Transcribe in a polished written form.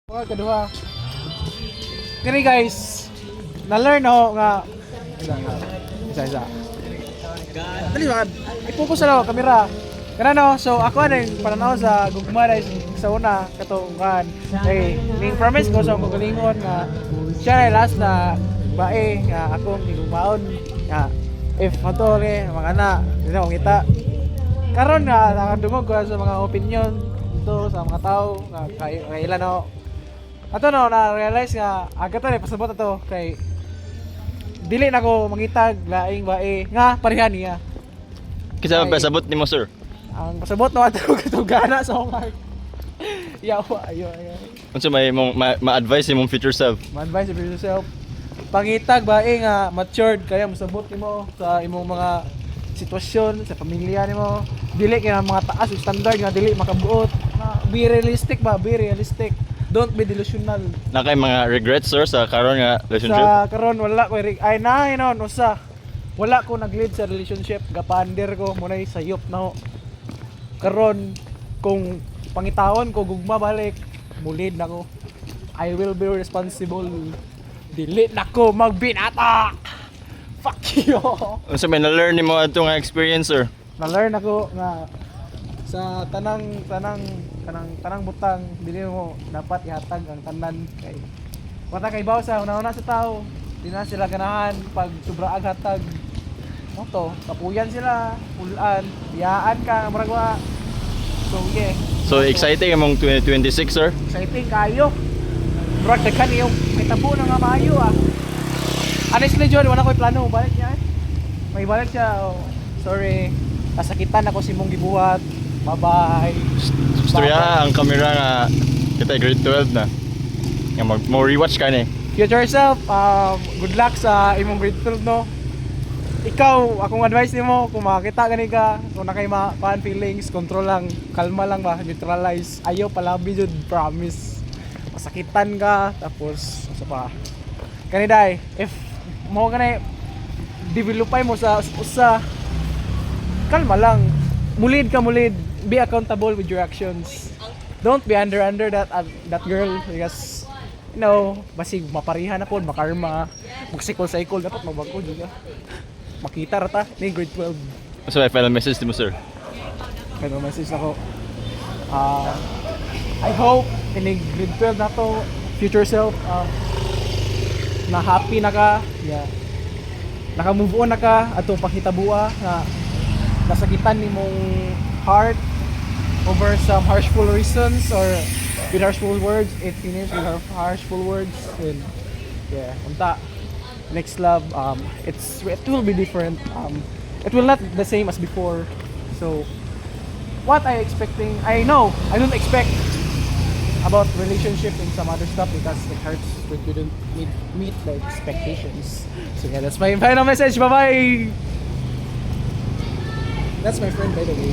Kadua. Kani guys, na-learn ako nga isa. Dali ba? I-focus na ako kamera. Kana no, so ako yung pananaw sa gugma dahil sa una katungan. Kay ning promise ko sa magalingon nga siya ay last na bae nga akong gigugmaon. Nga if matore mga na, hindi na kita. Karon nga nakadungog ko sa mga opinion dito sa mga tao nga kailan no. Ato no na realize nga agad na pasabot ato kay dili na ko mangitag laing bae nga pareha niya. Kisa pasabot nimo sir? Ang pasabot no ato katugana sa akong heart. Yawa ayo. Unsa may imong ma-advise imong future self? Ma-advise for yourself. Pangitag bae nga matured kaya masabot nimo sa imong mga sitwasyon sa pamilya nimo. Dili kay mga taas ug standard nga dili makabuot. Be realistic ba? Be realistic. Don't be delusional. Na kay mga regrets sir sa karon nga relationship? Sa karon wala ko ay na usa. Wala ko nag-lead sa relationship, gapander ko munay sayop na ho. Karon kung pangitawon ko gugma balik, mulid na ko. I will be responsible. Dili na ko magbinata. Fuck you. Unsa may na-learn nimo adto nga experience sir? Na-learn ako nga sa tanang butang dili mo dapat ihatag ang tanan kay wata kay bawo sa una sa tao di na sila ganahan pag sobra ag hatag mo to kapuyan sila pulaan biyaan ka murag wa so yeah So exciting among 2026 sir? exciting kayo murag daghan yung kitabo na nga maayo honestly John wala ko'y plano balik niya may balik siya sorry kasakitan ako si mong gibuhat. Bye-bye. Storya ang kamera nga kita grade 12 na. Nga mo rewatch ka ni. Future self, good luck sa imong grade 12 no. Ikaw, akong advice nimo kung makakita gani ka, kung na kay fan feelings, control lang, kalma lang ba, neutralize. Ayaw palabi jud, promise. Masakitan ka tapos sa pa. Kani dai, if mo gani developay mo sa usa kalma lang. Mulid ka mulid. Be accountable with your actions. Don't be under that girl because you know, basig maparihan na po, makarma, magsikol-cycle dapat magbago juga. Makita rata ni grade 12. So may final message mo sir? Kaya message ako. I hope in grade 12 na to, future self, na happy na ka, yeah. Naka-move on na ka atong pakitabuha na nasakitan nimong heart over some harshful reasons or with harshful words. It finished with harshful words and yeah, unta next love it will be different. It will not the same as before. So what I don't expect about relationship and some other stuff because it hurts when you don't meet the expectations. So yeah, that's my final message. Bye bye. That's my friend by the way.